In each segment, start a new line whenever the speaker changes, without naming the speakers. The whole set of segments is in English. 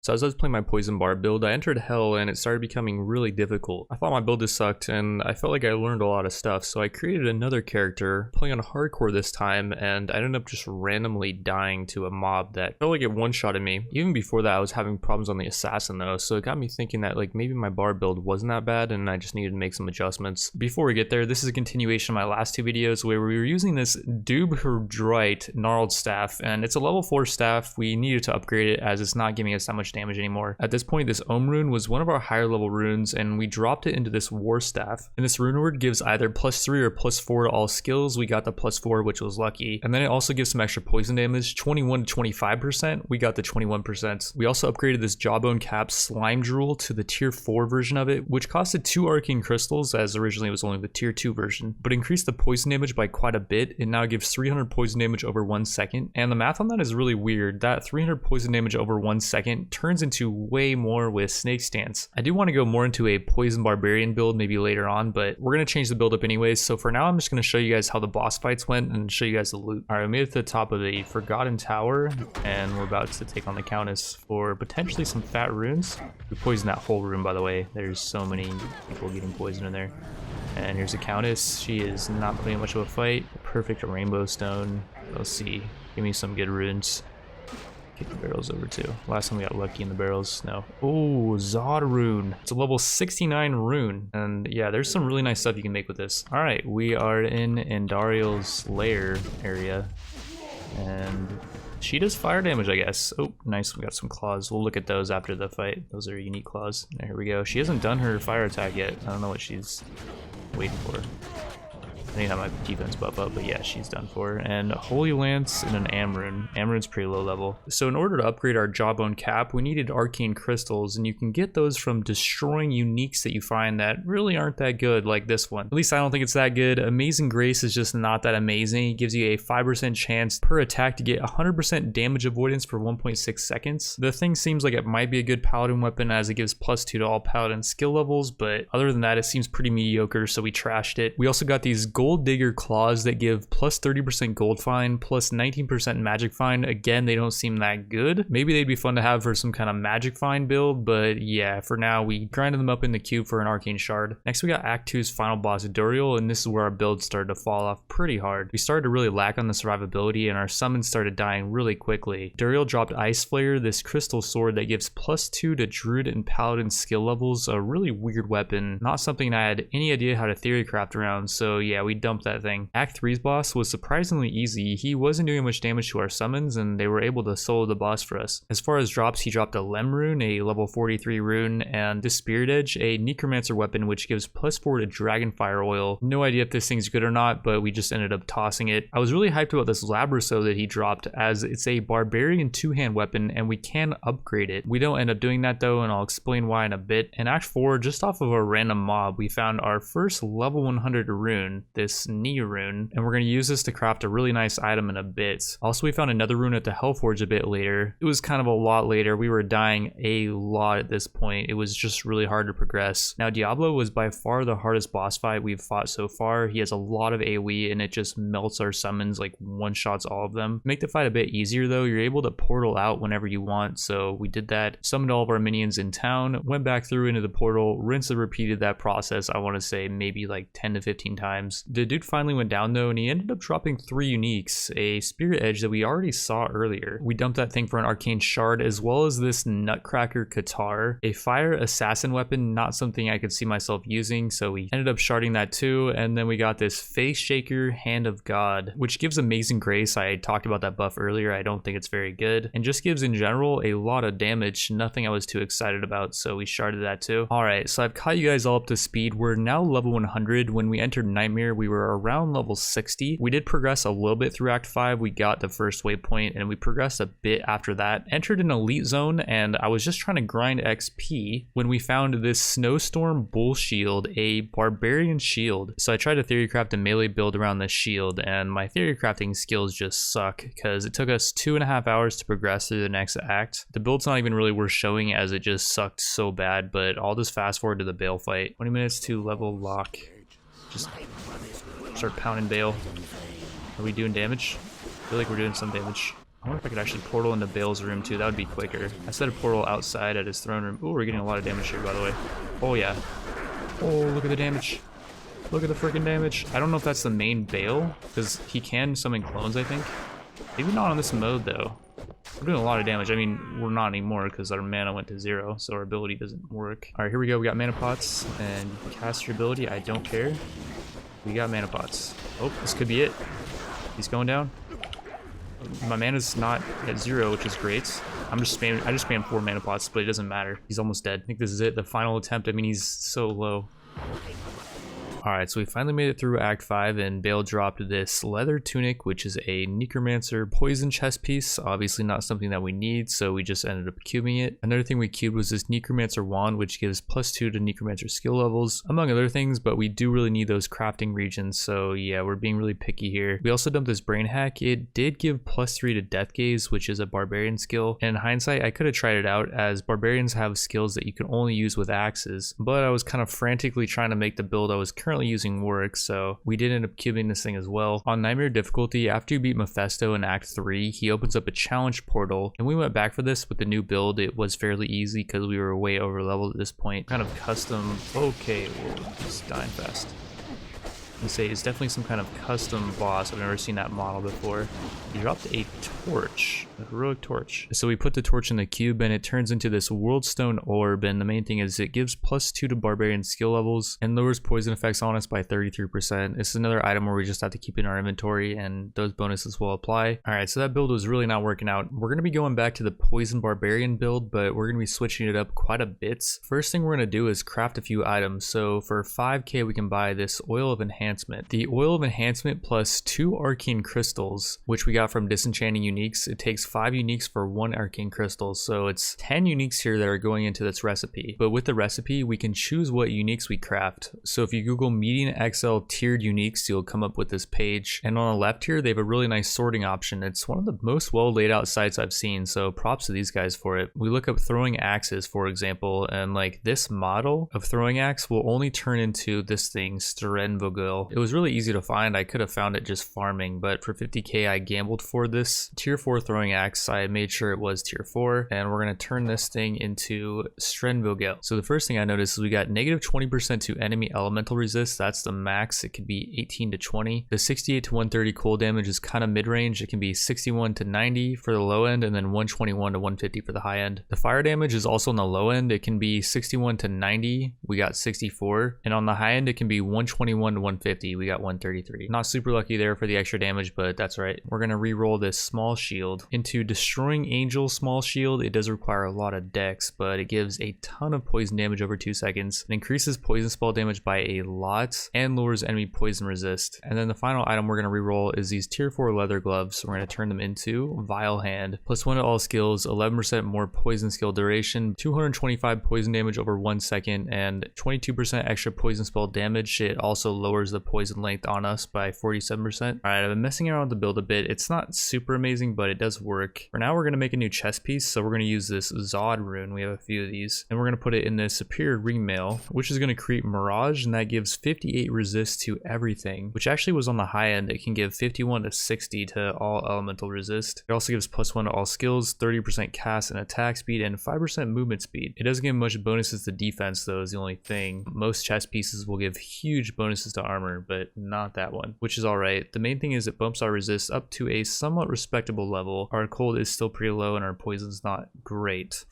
So as I was playing my Poison Bar build, I entered Hell and it started becoming really difficult. I thought my build just sucked and I felt like I learned a lot of stuff, so I created another character, playing on hardcore this time, and I ended up just randomly dying to a mob that felt like it one-shotted me. Even before that, I was having problems on the Assassin though, so it got me thinking that like maybe my bar build wasn't that bad and I just needed to make some adjustments. Before we get there, this is a continuation of my last two videos where we were using this Durian Gnarled Staff, and it's a level 4 staff. We needed to upgrade it as it's not giving us that much damage anymore. At this point, this Ohm rune was one of our higher level runes, and we dropped it into this War Staff. And this rune word gives either +3 or +4 to all skills. We got the +4, which was lucky. And then it also gives some extra poison damage, 21 to 25%. We got the 21%. We also upgraded this Jawbone Cap Slime Drool to the tier 4 version of it, which costed 2 arcane crystals, as originally it was only the tier 2 version, but increased the poison damage by quite a bit. It now gives 300 poison damage over 1 second. And the math on that is really weird. That 300 poison damage over 1 second turns into way more with Snake Stance. I do want to go more into a Poison Barbarian build maybe later on, but we're going to change the build up anyways. So for now, I'm just going to show you guys how the boss fights went and show you guys the loot. All right, we made it to the top of the Forgotten Tower, and we're about to take on the Countess for potentially some fat runes. We poisoned that whole room, by the way. There's so many people getting poisoned in there. And here's the Countess. She is not putting much of a fight. Perfect Rainbow Stone. Let's see. Give me some good runes. Kick the barrels over too. Last time we got lucky in the barrels. No. Oh, Zod rune. It's a level 69 rune. And yeah, there's some really nice stuff you can make with this. All right, we are in Andariel's lair area. And she does fire damage, I guess. Oh, nice. We got some claws. We'll look at those after the fight. Those are unique claws. There we go. She hasn't done her fire attack yet. I don't know what she's waiting for. I need to have my defense buff up, but yeah, she's done for. And Holy Lance and an Amrune. Amrune's pretty low level. So in order to upgrade our Jawbone Cap, we needed arcane crystals, and you can get those from destroying uniques that you find that really aren't that good, like this one. At least I don't think it's that good. Amazing Grace is just not that amazing. It gives you a 5% chance per attack to get 100% damage avoidance for 1.6 seconds. The thing seems like it might be a good paladin weapon as it gives +2 to all paladin skill levels, but other than that, it seems pretty mediocre, so we trashed it. We also got these Gold Digger claws that give +30% gold find, +19% magic find. Again, they don't seem that good. Maybe they'd be fun to have for some kind of magic find build, but yeah, for now we grinded them up in the cube for an arcane shard. Next we got Act 2's final boss, Duriel, and this is where our build started to fall off pretty hard. We started to really lack on the survivability and our summons started dying really quickly. Duriel dropped Ice Flare, this crystal sword that gives +2 to Druid and Paladin skill levels, a really weird weapon, not something I had any idea how to theory craft around, so yeah, we dumped that thing. Act 3's boss was surprisingly easy. He wasn't doing much damage to our summons and they were able to solo the boss for us. As far as drops, he dropped a Lem rune, a level 43 rune, and this Spirit Edge, a Necromancer weapon which gives +4 to Dragonfire Oil. No idea if this thing's good or not, but we just ended up tossing it. I was really hyped about this Labraso that he dropped as it's a Barbarian 2-hand weapon and we can upgrade it. We don't end up doing that though, and I'll explain why in a bit. In Act 4, just off of a random mob, we found our first level 100 rune, this Knee rune, and we're going to use this to craft a really nice item in a bit. Also, we found another rune at the Hellforge a bit later. It was kind of a lot later. We were dying a lot at this point. It was just really hard to progress. Now, Diablo was by far the hardest boss fight we've fought so far. He has a lot of AoE and it just melts our summons, like one-shots all of them. To make the fight a bit easier though, you're able to portal out whenever you want, so we did that. Summoned all of our minions in town, went back through into the portal, rinsed and repeated that process, I want to say maybe like 10 to 15 times. The dude finally went down though, and he ended up dropping 3 uniques, a Spirit Edge that we already saw earlier. We dumped that thing for an arcane shard, as well as this Nutcracker Katar, a fire assassin weapon, not something I could see myself using, so we ended up sharding that too. And then we got this Face Shaker Hand of God, which gives Amazing Grace. I talked about that buff earlier. I don't think it's very good, and just gives in general a lot of damage. Nothing I was too excited about, so we sharded that too. All right, so I've caught you guys all up to speed. We're now level 100. When we entered Nightmare, we were around level 60. We did progress a little bit through Act 5. We got the first waypoint and we progressed a bit after that. Entered an elite zone and I was just trying to grind XP when we found this Snowstorm Bull Shield, a Barbarian shield. So I tried to theory craft a melee build around this shield and my theory crafting skills just suck because it took us 2.5 hours to progress through the next act. The build's not even really worth showing as it just sucked so bad, but I'll just fast forward to the Bale fight. 20 minutes to level lock. Just start pounding Bale. Are we doing damage? I feel like we're doing some damage.
I wonder if I could actually portal into Bale's room too. That would be quicker. I set a portal outside at his throne room. Ooh, we're getting a lot of damage here, by the way. Oh, yeah. Oh, look at the damage. Look at the freaking damage. I don't know if that's the main Bale, because he can summon clones, I think. Maybe not on this mode, though. We're doing a lot of damage. I mean, we're not anymore because our mana went to 0, so our ability doesn't work. All right, here we go. We got mana pots, and you can cast your ability. I don't care. We got mana pots. Oh, this could be it. He's going down. My mana's not at 0, which is great. I just spammed 4 mana pots, but it doesn't matter. He's almost dead. I think this is it. The final attempt. I mean, he's so low. Alright, so we finally made it through Act 5, and Bale dropped this leather tunic, which is a necromancer poison chest piece. Obviously not something that we need, so we just ended up cubing it. Another thing we cubed was this necromancer wand, which gives +2 to necromancer skill levels, among other things, but we do really need those crafting regions, so yeah, we're being really picky here. We also dumped this brain hack. It did give +3 to death gaze, which is a barbarian skill, and in hindsight, I could have tried it out, as barbarians have skills that you can only use with axes, but I was kind of frantically trying to make the build I was currently using work, so we did end up cubing this thing as well. On Nightmare difficulty, after you beat Mephisto in Act 3, he opens up a challenge portal, and we went back for this with the new build. It was fairly easy because we were way over leveled at this point. Kind of custom. Okay, whoa, he's dying fast. I say it's definitely some kind of custom boss. I've never seen that model before. He dropped a torch, a heroic torch. So we put the torch in the cube and it turns into this worldstone orb, and the main thing is it gives +2 to barbarian skill levels and lowers poison effects on us by 33%. This is another item where we just have to keep in our inventory and those bonuses will apply. Alright, so that build was really not working out. We're going to be going back to the poison barbarian build, but we're going to be switching it up quite a bit. First thing we're going to do is craft a few items. So for 5k we can buy this oil of enhancement. The oil of enhancement plus 2 arcane crystals, which we got from disenchanting uniques. It takes 5 uniques for 1 arcane crystal, so it's 10 uniques here that are going into this recipe. But with the recipe, we can choose what uniques we craft. So if you Google median XL tiered uniques, you'll come up with this page. And on the left here, they have a really nice sorting option. It's one of the most well laid out sites I've seen, so props to these guys for it. We look up throwing axes, for example, and like this model of throwing axe will only turn into this thing, Strenvogel. It was really easy to find. I could have found it just farming, but for 50k I gambled for this tier 4 throwing axe. I made sure it was tier 4, and we're going to turn this thing into Strenvogel. So the first thing I noticed is we got -20% to enemy elemental resist. That's the max. It could be 18 to 20. The 68 to 130 cold damage is kind of mid-range. It can be 61 to 90 for the low end, and then 121 to 150 for the high end. The fire damage is also on the low end. It can be 61 to 90. We got 64, and on the high end it can be 121 to 150. We got 133. Not super lucky there for the extra damage, but that's right. We're gonna re-roll this small shield into Destroying Angel small shield. It does require a lot of dex, but it gives a ton of poison damage over 2 seconds. It increases poison spell damage by a lot and lowers enemy poison resist. And then the final item we're gonna re-roll is these tier 4 leather gloves. We're gonna turn them into Vile Hand. +1 to all skills, 11% more poison skill duration, 225 poison damage over 1 second, and 22% extra poison spell damage. It also lowers the poison length on us by 47%. Alright, I've been messing around with the build a bit. It's not super amazing, but it does work. For now, we're going to make a new chest piece, so we're going to use this Zod rune. We have a few of these, and we're going to put it in this Superior Ringmail, which is going to create Mirage, and that gives 58 resist to everything, which actually was on the high end. It can give 51 to 60 to all elemental resist. It also gives +1 to all skills, 30% cast and attack speed, and 5% movement speed. It doesn't give much bonuses to defense, though, is the only thing. Most chest pieces will give huge bonuses to armor, but not that one, which is alright. The main thing is it bumps our resist up to a somewhat respectable level. Our cold is still pretty low and our poison's not great.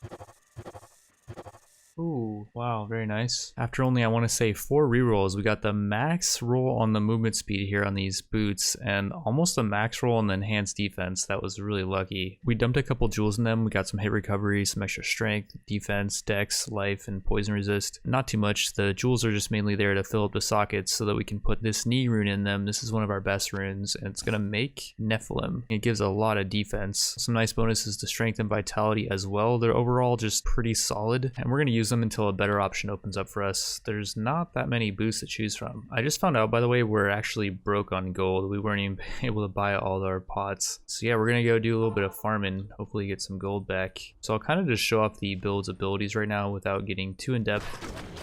Ooh, wow, very nice. After only, I want to say 4 rerolls, we got the max roll on the movement speed here on these boots and almost a max roll on the enhanced defense. That was really lucky. We dumped a couple jewels in them. We got some hit recovery, some extra strength, defense, dex, life, and poison resist. Not too much. The jewels are just mainly there to fill up the sockets so that we can put this knee rune in them. This is one of our best runes, and it's gonna make Nephilim. It gives a lot of defense. Some nice bonuses to strength and vitality as well. They're overall just pretty solid, and we're gonna use them until a better option opens up for us. There's not that many boosts to choose from. I just found out, by the way, we're actually broke on gold. We weren't even able to buy all our pots. So yeah, we're gonna go do a little bit of farming, hopefully get some gold back. So I'll kind of just show off the build's abilities right now without getting too in depth.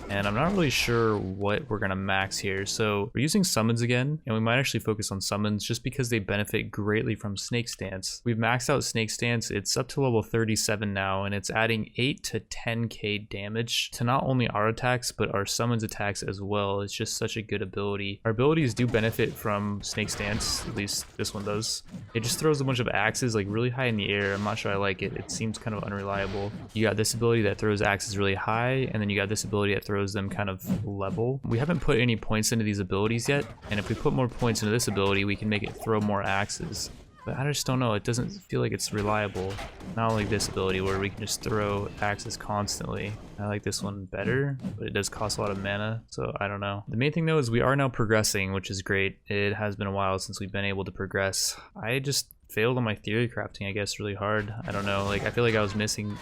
and I'm not really sure what we're gonna max here. So we're using summons again, and we might actually focus on summons just because they benefit greatly from Snake Stance. We've maxed out Snake Stance. It's up to level 37 now, and it's adding 8 to 10k damage to not only our attacks but our summons attacks as well. It's just such a good ability. Our abilities do benefit from Snake Stance, at least this one does. It just throws a bunch of axes like really high in the air. I'm not sure I like it. It seems kind of unreliable. You got this ability that throws axes really high, and then you got this ability that throws them kind of level. We haven't put any points into these abilities yet, and if we put more points into this ability, we can make it throw more axes. But I just don't know, it doesn't feel like it's reliable. Not like this ability where we can just throw axes constantly. I like this one better, but it does cost a lot of mana, so I don't know. The main thing though is we are now progressing, which is great. It has been a while since we've been able to progress. I just failed on my theory crafting, I guess, really hard. I don't know, like I feel like I was missing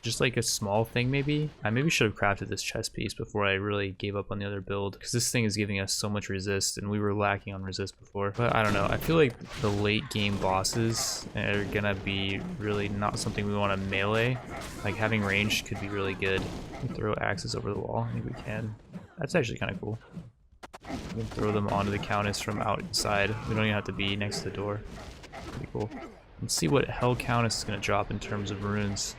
just like a small thing maybe. I maybe should have crafted this chest piece before I really gave up on the other build, because this thing is giving us so much resist and we were lacking on resist before. But I don't know, I feel like the late game bosses are gonna be really not something we want to melee. Like having range could be really good. We throw axes over the wall, I think we can. That's actually kind of cool. We can throw them onto the countess from outside. We don't even have to be next to the door. Pretty cool. Let's see what Hell Countess is gonna drop in terms of runes.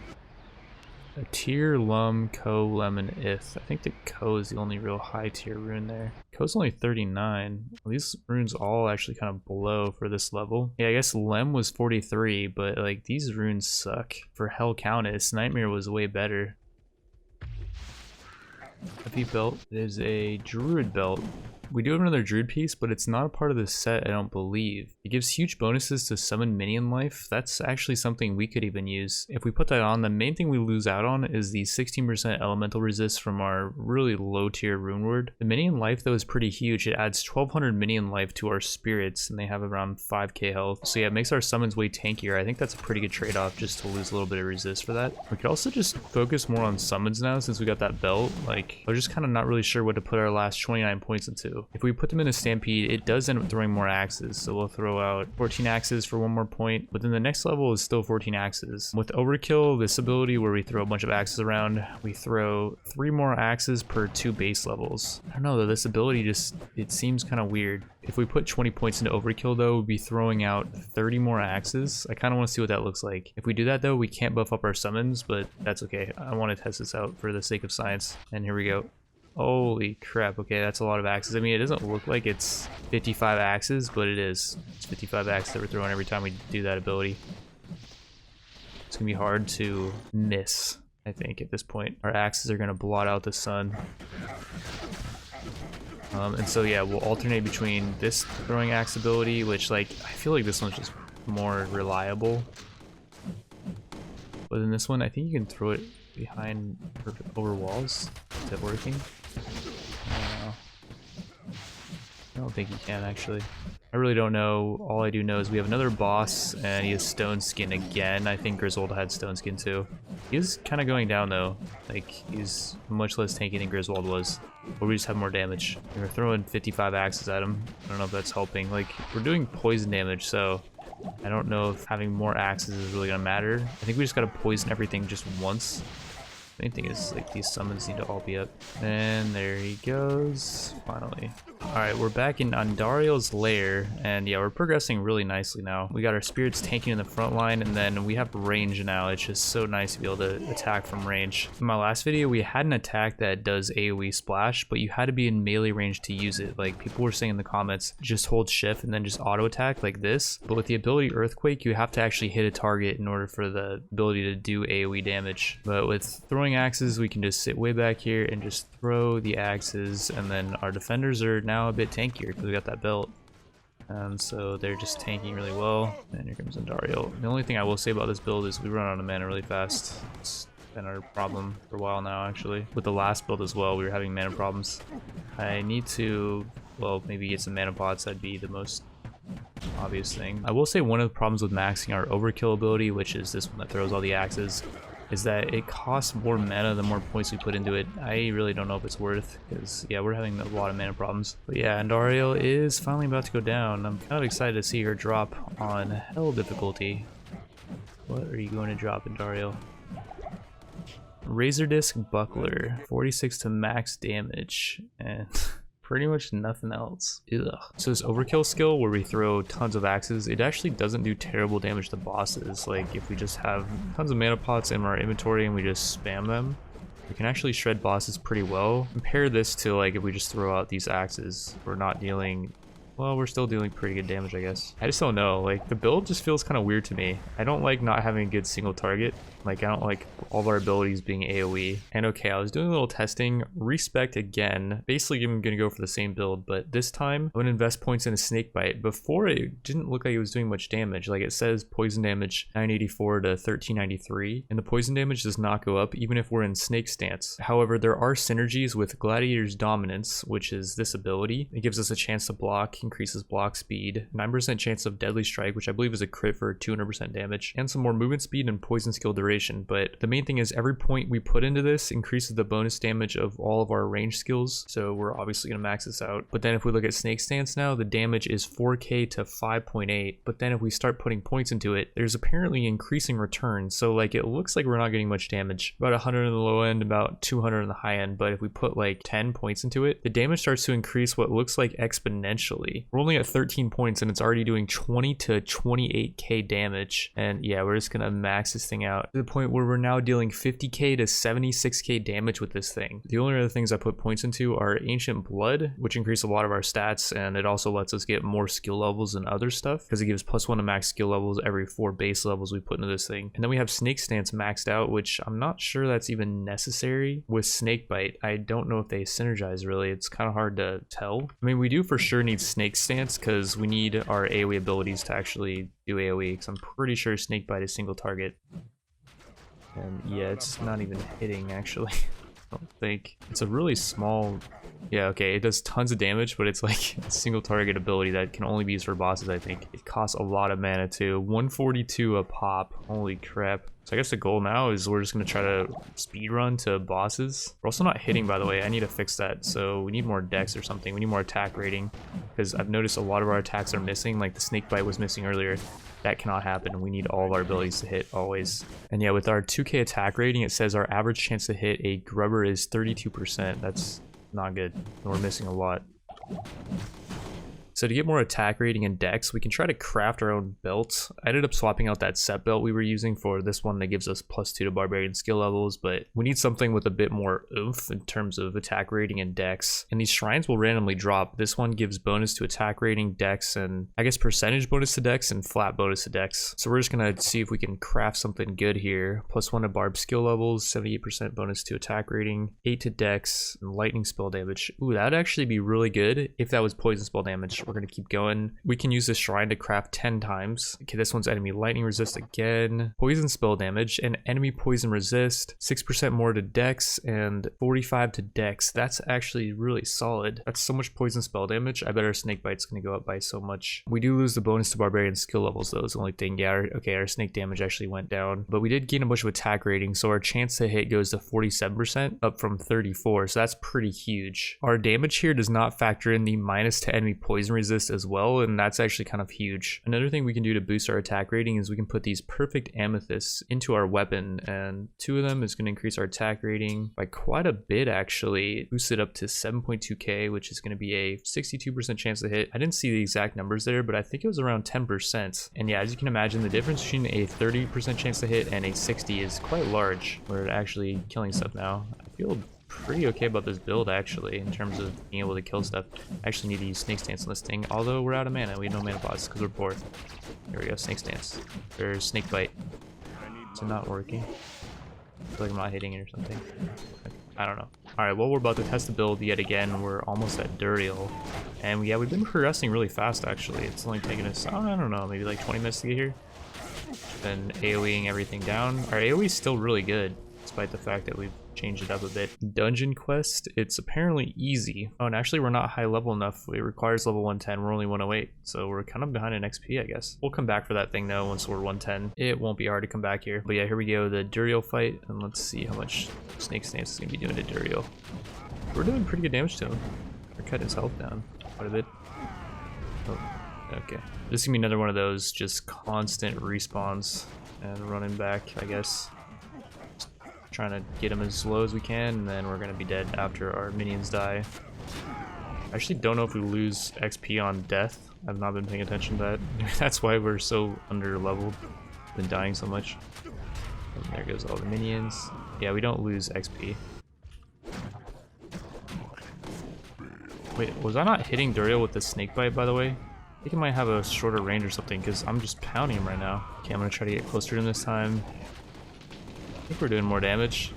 A tier, lum, ko, lemon, ith. I think the ko is the only real high tier rune there. Ko's only 39. Well, these runes all actually kind of below for this level. Yeah, I guess lem was 43, but like these runes suck. For Hell Countess, Nightmare was way better. Heavy belt is a Druid Belt. We do have another Druid piece, but it's not a part of this set, I don't believe. It gives huge bonuses to summon minion life. That's actually something we could even use. If we put that on, the main thing we lose out on is the 16% elemental resist from our really low tier rune word. The minion life though is pretty huge. It adds 1200 minion life to our spirits, and they have around 5k health. So yeah, it makes our summons way tankier. I think that's a pretty good trade-off just to lose a little bit of resist for that. We could also just focus more on summons now since we got that belt. Like, I was just kind of not really sure what to put our last 29 points into. If we put them in a stampede, it does end up throwing more axes, so we'll throw out 14 axes for 1 more point, but then the next level is still 14 axes. With overkill, this ability where we throw a bunch of axes around, we throw 3 more axes per 2 base levels. I don't know though, this ability just, it seems kind of weird. If we put 20 points into overkill though, we'd be throwing out 30 more axes. I kind of want to see what that looks like. If we do that though, we can't buff up our summons, but that's okay. I want to test this out for the sake of science, and here we go. Holy crap, okay, that's a lot of axes. I mean, it doesn't look like it's 55 axes, but it is. It's 55 axes that we're throwing every time we do that ability. It's gonna be hard to miss, I think, at this point. Our axes are gonna blot out the sun. And so yeah, we'll alternate between this throwing axe ability, which like, I feel like this one's just more reliable. But in this one, I think you can throw it behind or over walls. Is that working? I don't think you can actually. I really don't know. All I do know is we have another boss and he has stone skin again. I think Griswold had stone skin too. He is kind of going down though. Like he's much less tanky than Griswold was. But we just have more damage. We're throwing 55 axes at him. I don't know if that's helping. Like we're doing poison damage, so I don't know if having more axes is really gonna matter. I think we just gotta poison everything just once. The main thing is like these summons need to all be up. And there he goes, finally. Alright, we're back in Andariel's lair, and yeah, we're progressing really nicely now. We got our spirits tanking in the front line, and then we have range now. It's just so nice to be able to attack from range. In my last video, we had an attack that does AoE splash, but you had to be in melee range to use it. Like people were saying in the comments, just hold shift and then just auto attack like this. But with the ability Earthquake, you have to actually hit a target in order for the ability to do AoE damage. But with throwing axes, we can just sit way back here and just throw the axes, and then our defenders are now a bit tankier because we got that belt, and so they're just tanking really well. And here comes Andariel. The only thing I will say about this build is we run out of mana really fast. It's been our problem for a while now actually. With the last build as well, we were having mana problems. I need to, well, maybe get some mana pots. That'd be the most obvious thing. I will say one of the problems with maxing our overkill ability, which is this one that throws all the axes, is that it costs more mana the more points we put into it. I really don't know if it's worth, because yeah, we're having a lot of mana problems. But yeah, Andariel is finally about to go down. I'm kind of excited to see her drop on Hell difficulty. What are you going to drop, Andariel? Razor Disc Buckler, 46 to max damage, and pretty much nothing else. Ugh. So this overkill skill where we throw tons of axes, it actually doesn't do terrible damage to bosses. Like if we just have tons of mana pots in our inventory and we just spam them, we can actually shred bosses pretty well. Compare this to like if we just throw out these axes, we're not dealing, well, we're still dealing pretty good damage, I guess. I just don't know, like the build just feels kind of weird to me. I don't like not having a good single target. Like I don't like all of our abilities being AoE. And okay, I was doing a little testing. Respect again. Basically I'm gonna go for the same build, but this time I'm gonna invest points in a snake bite. Before it didn't look like it was doing much damage. Like it says poison damage 984 to 1393, and the poison damage does not go up even if we're in snake stance. However, there are synergies with Gladiators Dominance, which is this ability. It gives us a chance to block, increases block speed, 9% chance of deadly strike, which I believe is a crit for 200% damage, and some more movement speed and poison skill duration. But the main thing is every point we put into this increases the bonus damage of all of our range skills, so we're obviously gonna max this out. But then if we look at snake stance now, the damage is 4k to 5.8, but then if we start putting points into it, there's apparently increasing returns. So like it looks like we're not getting much damage, about 100 on the low end, about 200 on the high end, but if we put like 10 points into it, the damage starts to increase what looks like exponentially. We're only at 13 points and it's already doing 20 to 28k damage, and yeah, we're just gonna max this thing out to the point where we're now dealing 50k to 76k damage with this thing. The only other things I put points into are Ancient Blood, which increase a lot of our stats, and it also lets us get more skill levels and other stuff because it gives +1 to max skill levels every 4 base levels we put into this thing. And then we have Snake Stance maxed out, which I'm not sure that's even necessary. With Snake Bite, I don't know if they synergize really. It's kind of hard to tell. I mean, we do for sure need Snake Stance because we need our AoE abilities to actually do AoE, because I'm pretty sure Snake Bite is single target. And yeah, it's not even hitting actually. I don't think. It's a really small, yeah, okay, it does tons of damage, but it's like a single target ability that can only be used for bosses, I think. It costs a lot of mana too. 142 a pop, holy crap. So I guess the goal now is we're just gonna try to speed run to bosses. We're also not hitting, by the way. I need to fix that. So we need more dex or something. We need more attack rating, because I've noticed a lot of our attacks are missing, like the snake bite was missing earlier. That cannot happen. We need all of our abilities to hit always. And yeah, with our 2k attack rating, it says our average chance to hit a grubber is 32%. That's not good. We're missing a lot. So to get more attack rating and dex, we can try to craft our own belt. I ended up swapping out that set belt we were using for this one that gives us +2 to barbarian skill levels, but we need something with a bit more oomph in terms of attack rating and dex. And these shrines will randomly drop. This one gives bonus to attack rating, dex, and I guess percentage bonus to dex and flat bonus to dex. So we're just gonna see if we can craft something good here. +1 to barb skill levels, 78% bonus to attack rating, 8 to dex, and lightning spell damage. Ooh, that'd actually be really good if that was poison spell damage. We're gonna keep going. We can use this shrine to craft 10 times. Okay, this one's enemy lightning resist again, poison spell damage, and enemy poison resist, 6% more to dex and 45 to dex. That's actually really solid. That's so much poison spell damage. I bet our snake bite's gonna go up by so much. We do lose the bonus to barbarian skill levels though, is the only thing. Yeah, our snake damage actually went down, but we did gain a bunch of attack rating, so our chance to hit goes to 47%, up from 34, so that's pretty huge. Our damage here does not factor in the minus to enemy poison resist as well, and that's actually kind of huge. Another thing we can do to boost our attack rating is we can put these perfect amethysts into our weapon, and 2 of them is going to increase our attack rating by quite a bit actually. Boost it up to 7.2k, which is going to be a 62% chance to hit. I didn't see the exact numbers there, but I think it was around 10%. And yeah, as you can imagine, the difference between a 30% chance to hit and a 60 is quite large. We're actually killing stuff now. I feel pretty okay about this build actually in terms of being able to kill stuff. I actually need to use snake stance on this thing, although we're out of mana. We have no mana pots because we're poor. There we go, snake stance. Or snake bite. Is it not working? I feel like I'm not hitting it or something. I don't know. Alright, well, we're about to test the build yet again. We're almost at Duriel. And yeah, we've been progressing really fast actually. It's only taken us, I don't know, maybe like 20 minutes to get here. Been AoEing everything down. Our AoE is still really good, despite the fact that we've changed it up a bit. Dungeon quest, it's apparently easy. Oh, and actually we're not high level enough. It requires level 110. We're only 108, so we're kind of behind in XP, I guess. We'll come back for that thing though once we're 110. It won't be hard to come back here. But yeah, here we go, the Duriel fight, and let's see how much Snake Stance is gonna be doing to Duriel. We're doing pretty good damage to him. We're cutting his health down quite a bit. Oh, okay. This is gonna be another one of those just constant respawns and running back, I guess. Trying to get him as low as we can, and then we're gonna be dead after our minions die. I actually don't know if we lose XP on death. I've not been paying attention to that. That's why we're so under leveled, been dying so much. And there goes all the minions. Yeah, we don't lose XP. Wait, was I not hitting Duriel with the snake bite, by the way? I think it might have a shorter range or something, because I'm just pounding him right now. Okay, I'm gonna try to get closer to him this time. I think we're doing more damage.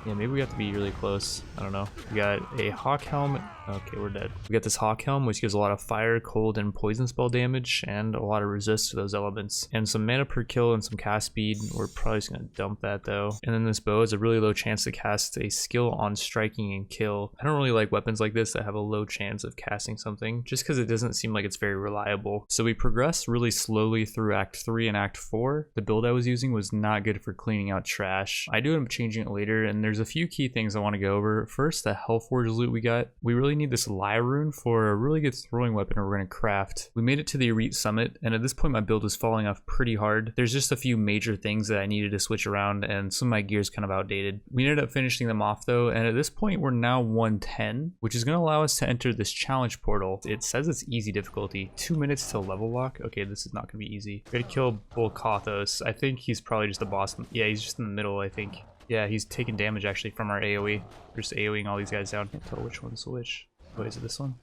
Yeah, maybe we have to be really close. I don't know. We got a hawk helmet. Okay, we're dead. We got this hawk helm, which gives a lot of fire, cold, and poison spell damage, and a lot of resist to those elements. And some mana per kill and some cast speed. We're probably just gonna dump that though. And then this bow has a really low chance to cast a skill on striking and kill. I don't really like weapons like this that have a low chance of casting something, just because it doesn't seem like it's very reliable. So we progress really slowly through Act 3 and Act 4. The build I was using was not good for cleaning out trash. I do end up changing it later, and there's a few key things I want to go over. First, the Hellforge loot we got. We really need this Lie rune for a really good throwing weapon we're going to craft. We made it to the Elite Summit, and at this point my build was falling off pretty hard. There's just a few major things that I needed to switch around, and some of my gear's kind of outdated. We ended up finishing them off though, and at this point we're now 110, which is going to allow us to enter this challenge portal. It says it's easy difficulty. 2 minutes till level lock. Okay, this is not going to be easy. We're going to kill Bolkathos. I think he's probably just a boss. Yeah, he's just in the middle, I think. Yeah, he's taking damage actually from our AoE. We're just AoEing all these guys down. Can't tell which one's which. Oh, is it this one?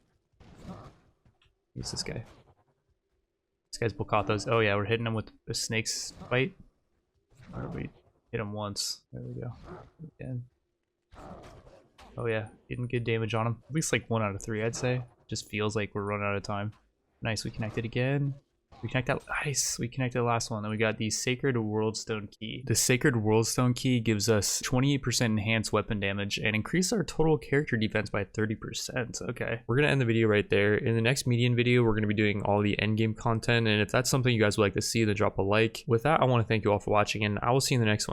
It's this guy. This guy's Bolkathos. Oh yeah, we're hitting him with the snake's bite. Or we hit him once. There we go. Again. Oh yeah, getting good damage on him. At least like 1 out of 3, I'd say. Just feels like we're running out of time. Nice, we connected again. We connect that. Nice. We connected the last one. Then we got the Sacred Worldstone Key. The Sacred Worldstone Key gives us 28% enhanced weapon damage and increase our total character defense by 30%. Okay. We're going to end the video right there. In the next median video, we're going to be doing all the endgame content. And if that's something you guys would like to see, then drop a like. With that, I want to thank you all for watching, and I will see you in the next one.